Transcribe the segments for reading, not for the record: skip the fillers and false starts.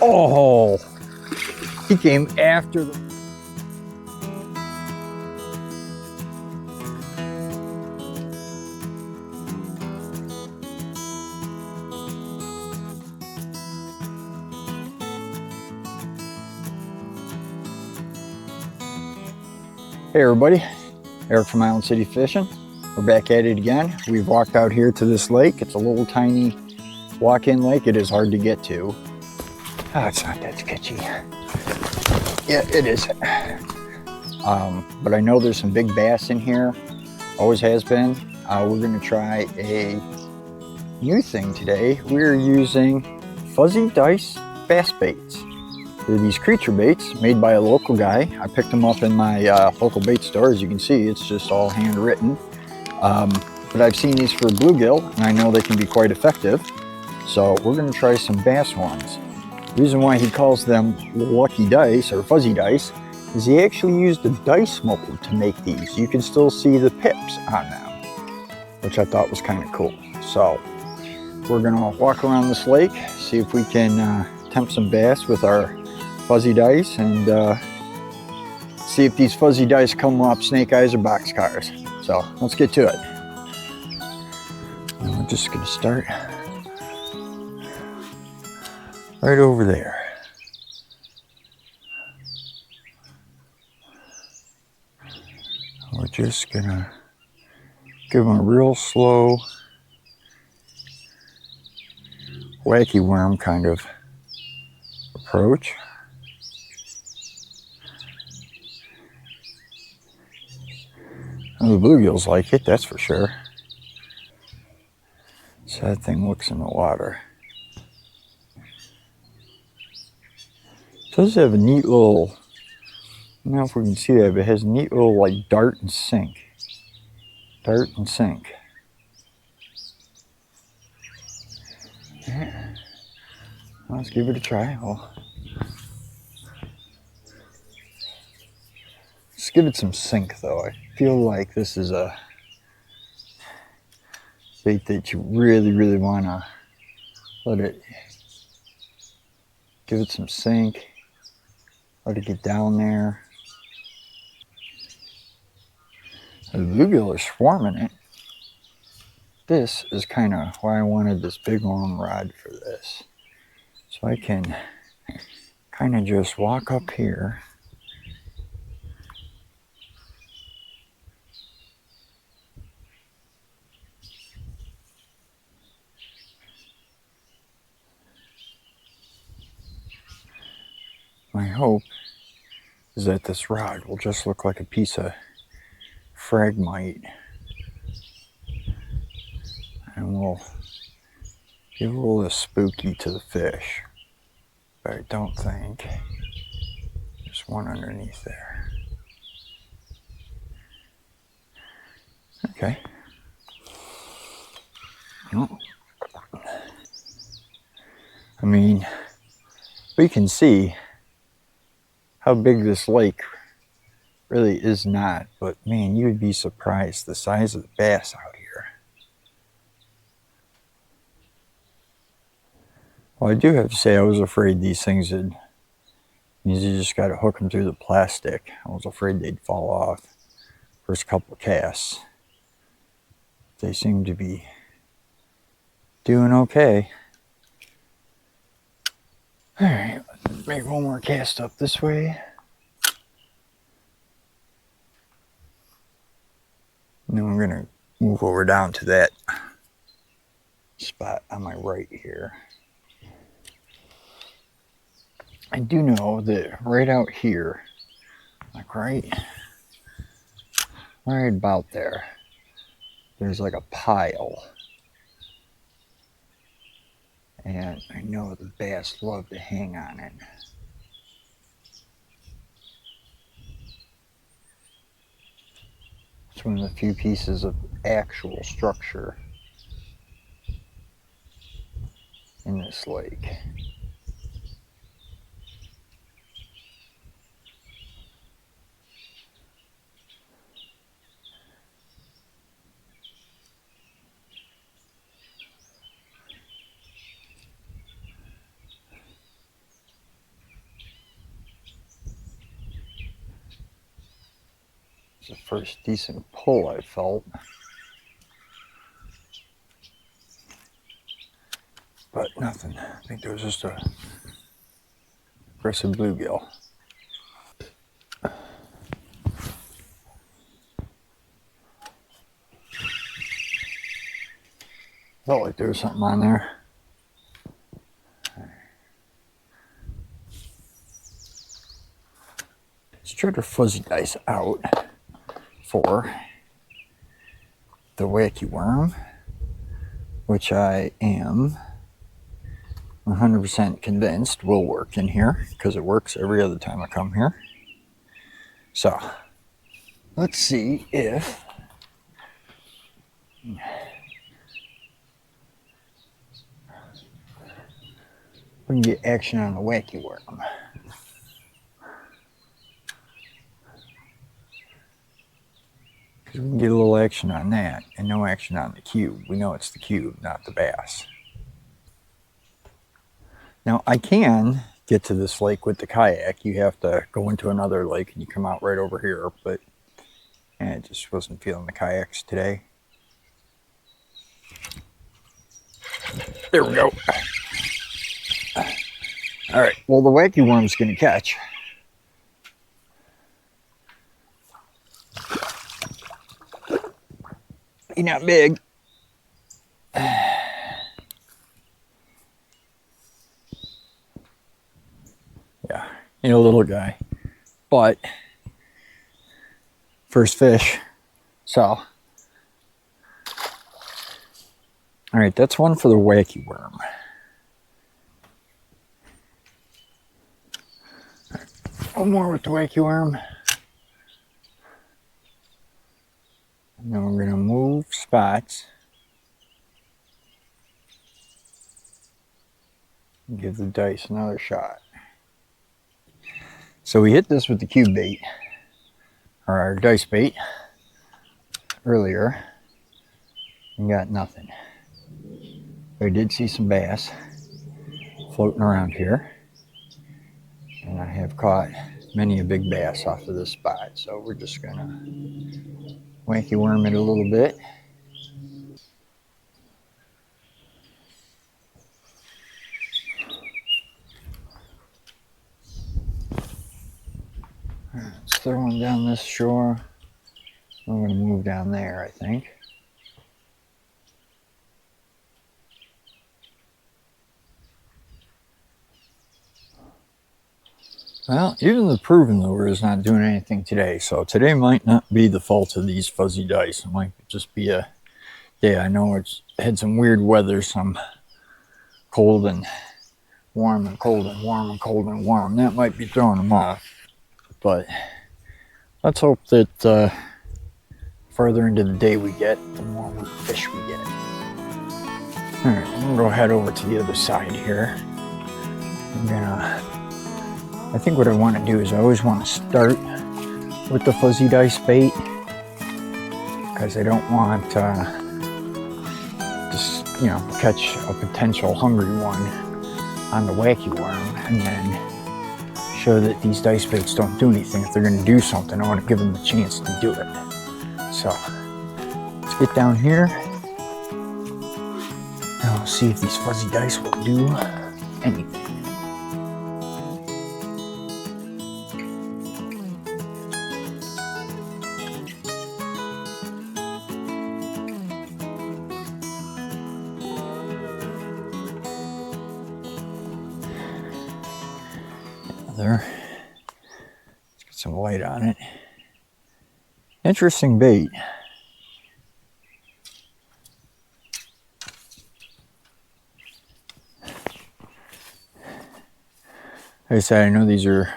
Oh, he came after the... Hey everybody, Eric from Island City Fishing. We're back at it again. We've walked out here to this lake. It's a little tiny walk-in lake. It is hard to get to. Oh, it's not that sketchy. Yeah, it is. But I know there's some big bass in here. Always has been. We're gonna try a new thing today. We're using fuzzy dice bass baits. They're these creature baits made by a local guy. I picked them up in my local bait store. As you can see, it's just all handwritten. But I've seen these for bluegill, and I know they can be quite effective. So we're going to try some bass ones. The reason why he calls them lucky dice or fuzzy dice is he actually used a dice mold to make these. You can still see the pips on them, which I thought was kind of cool. So we're going to walk around this lake, see if we can tempt some bass with our fuzzy dice, and see if these fuzzy dice come up snake eyes or boxcars. So let's get to it. And we're just going to start right over there. We're just going to give them a real slow wacky worm kind of approach. Well, the bluegills like it, that's for sure. So that thing looks in the water. It does have a neat little, I don't know if we can see that, but it has a neat little like dart and sink. Dart and sink. Yeah. Well, let's give it a try. Let's give it some sink though. I feel like this is a bait that you really want to let it, give it some sink, let it get down there. The bluegill are swarming it. This is kind of why I wanted this big long rod for this. So I can kind of just walk up here. My hope is that this rod will just look like a piece of fragmite, and we'll give a little spooky to the fish. But I don't think there's one underneath there. Okay. Well, I mean, we can see how big this lake really is not, but man, you would be surprised the size of the bass out here. Well, I do have to say I was afraid these things would, you just got to hook them through the plastic. I was afraid they'd fall off first couple of casts. They seem to be doing okay. All right, let's make one more cast up this way. And then we're gonna move over down to that spot on my right here. I do know that right out here, like right about there, there's like a pile. And I know the bass love to hang on it. It's one of the few pieces of actual structure in this lake. It's the first decent pull I felt. But nothing. I think there was just a aggressive bluegill. Felt like there was something on there. Let's try to fuzzy dice out for the Wacky Worm, which I am 100% convinced will work in here because it works every other time I come here. So let's see if we can get action on the Wacky Worm. Because we can get a little action on that and no action on the cube. We know it's the cube, not the bass. Now I can get to this lake with the kayak. You have to go into another lake and you come out right over here, but I just wasn't feeling the kayaks today. There we go. All right, well the Wacky Worm's gonna catch. He's not big. Yeah, you know, little guy, but first fish. So, all right, that's one for the Wacky Worm. Right, one more with the Wacky Worm. And then we're gonna move spots. And give the dice another shot. So we hit this with the cube bait, or our dice bait, earlier, and got nothing. But I did see some bass floating around here, and I have caught many a big bass off of this spot. So we're just gonna Wacky Worm it a little bit. Let's throw one down this shore. I'm going to move down there, I think. Well, even the proven lure is not doing anything today, so today might not be the fault of these fuzzy dice. It might just be a day. I know it's had some weird weather, some cold and warm and cold and warm and cold and warm. That might be throwing them off. But let's hope that further into the day we get, the more fish we get. All right, I'm gonna go head over to the other side here. I think what I want to do is I always want to start with the fuzzy dice bait because I don't want just, you know, catch a potential hungry one on the Wacky Worm and then show that these dice baits don't do anything. If they're going to do something, I want to give them the chance to do it. So let's get down here and we'll see if these fuzzy dice will do anything. There. Let's get some light on it. Interesting bait. Like I said, I know these are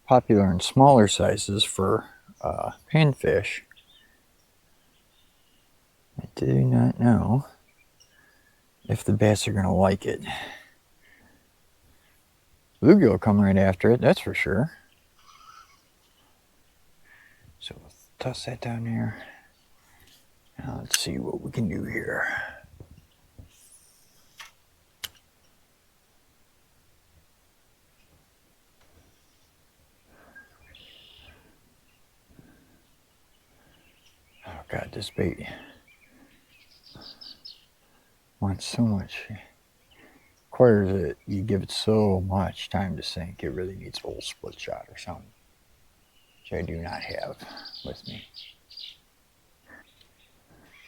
popular in smaller sizes for panfish. I do not know if the bass are going to like it. Bluegill will come right after it, that's for sure. So we'll toss that down there. Now let's see what we can do here. this bait wants so much. Requires that you give it so much time to sink. It really needs a little split shot or something, which I do not have with me.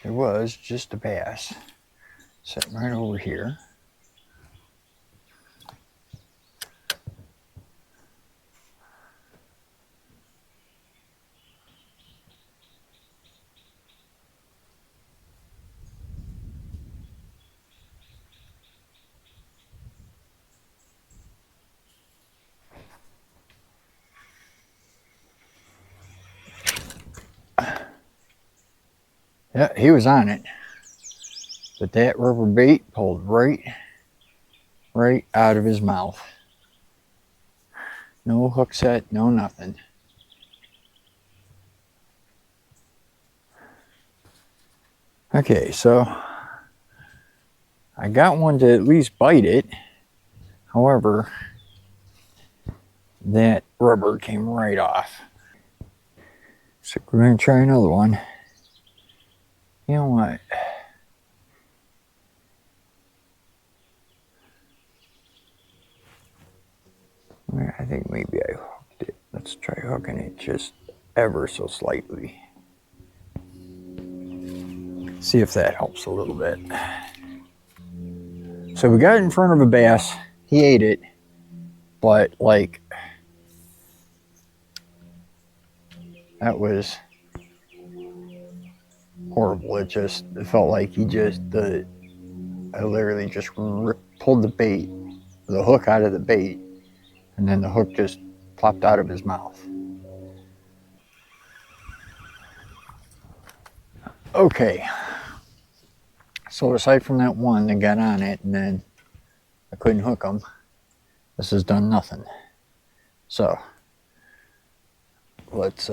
There was just a bass sitting right over here. Yeah, he was on it. But that rubber bait pulled right out of his mouth. No hook set, no nothing. Okay, so I got one to at least bite it. However, that rubber came right off. So we're going to try another one. You know what? I think maybe I hooked it. Let's try hooking it just ever so slightly. See if that helps a little bit. So we got it in front of a bass. He ate it, but like that was horrible. It felt like I literally just pulled the hook out of the bait, and then the hook just plopped out of his mouth. Okay, so aside from that one that got on it and then I couldn't hook him, this has done nothing. So let's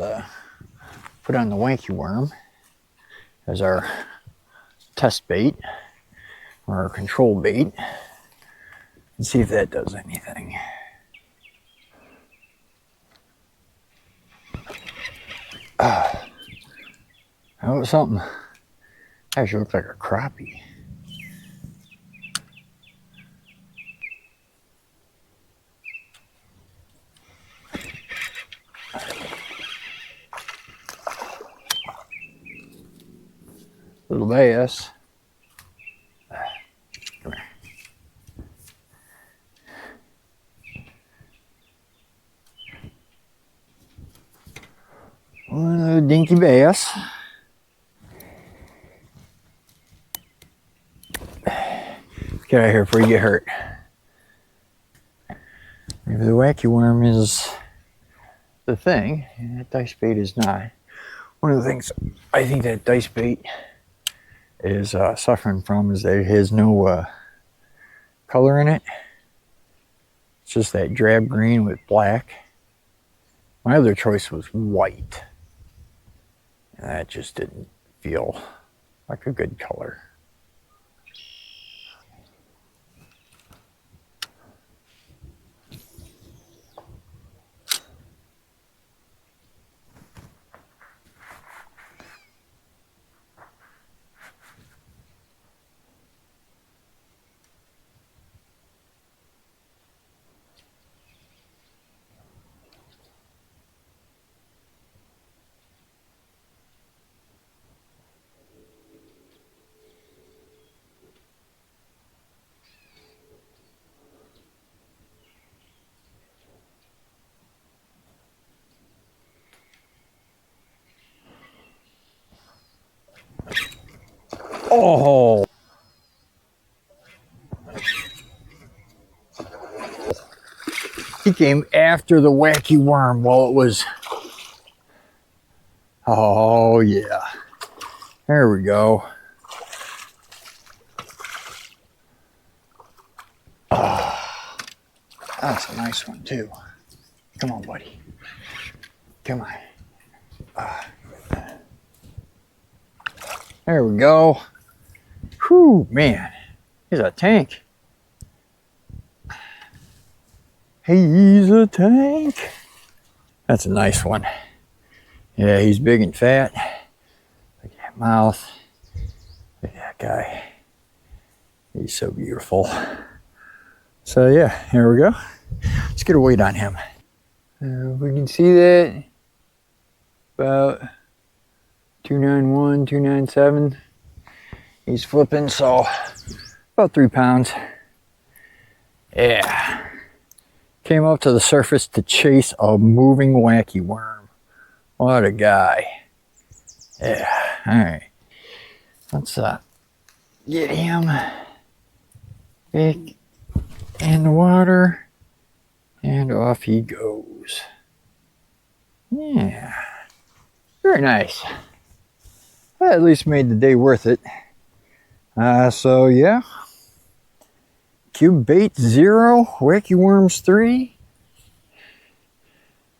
put on the Wacky Worm as our test bait or our control bait and see if that does anything. That was something. Actually looked like a crappie. Little bass. Come here. One dinky bass. Get out of here before you get hurt. Maybe the Wacky Worm is the thing, and that dice bait is not. One of the things I think that dice bait is suffering from is that it has no color in it. It's just that drab green with black. My other choice was white, and that just didn't feel like a good color. Oh! He came after the Wacky Worm while it was... Oh, yeah. There we go. Oh, that's a nice one, too. Come on, buddy. Come on. There we go. Whew, man. He's a tank. He's a tank. That's a nice one. Yeah, he's big and fat. Look at him. mouth. Look at that guy. He's so beautiful. So yeah, here we go. Let's get a weight on him. We can see that about 291, 297. He's flipping, so about 3 pounds. Yeah. Came up to the surface to chase a moving wacky worm. What a guy. Yeah, alright. Let's get him back in the water. And off he goes. Yeah. Very nice. That at least made the day worth it. So yeah. Cube bait 0, Wacky Worms 3.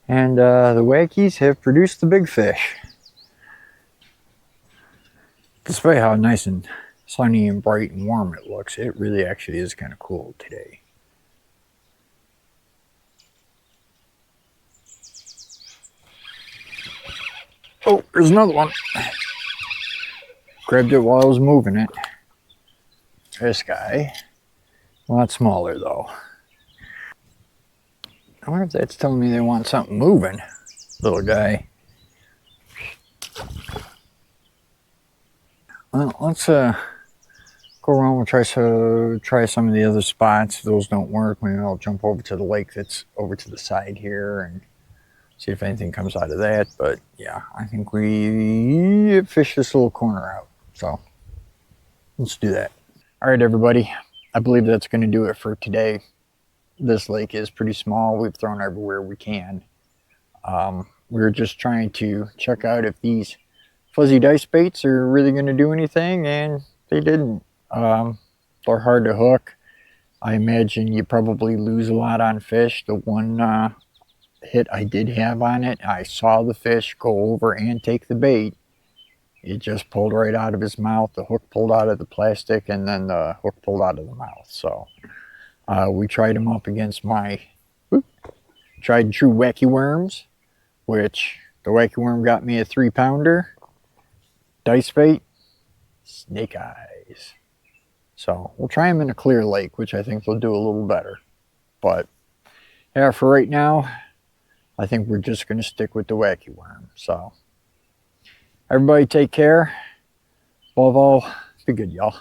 And the Wackies have produced the big fish. Despite how nice and sunny and bright and warm it looks, it really actually is kind of cool today. Oh, there's another one. Grabbed it while I was moving it. This guy. A lot smaller though. I wonder if that's telling me they want something moving. Little guy. Well, let's go around. We'll try some of the other spots. If those don't work, maybe I'll jump over to the lake that's over to the side here and see if anything comes out of that. But yeah, I think we fished this little corner out. So let's do that. All right, everybody. I believe that's going to do it for today. This lake is pretty small. We've thrown everywhere we can. We're just trying to check out if these fuzzy dice baits are really going to do anything, and they didn't. They're hard to hook. I imagine you probably lose a lot on fish. The one hit I did have on it, I saw the fish go over and take the bait. It just pulled right out of his mouth. The hook pulled out of the plastic, and then the hook pulled out of the mouth. So we tried him up against my tried and true Wacky Worms, which the Wacky Worm got me a 3-pounder. Dice bait, snake eyes. So we'll try him in a clear lake, which I think will do a little better. But yeah, for right now, I think we're just going to stick with the Wacky Worm. So everybody take care. Above all, be good, y'all.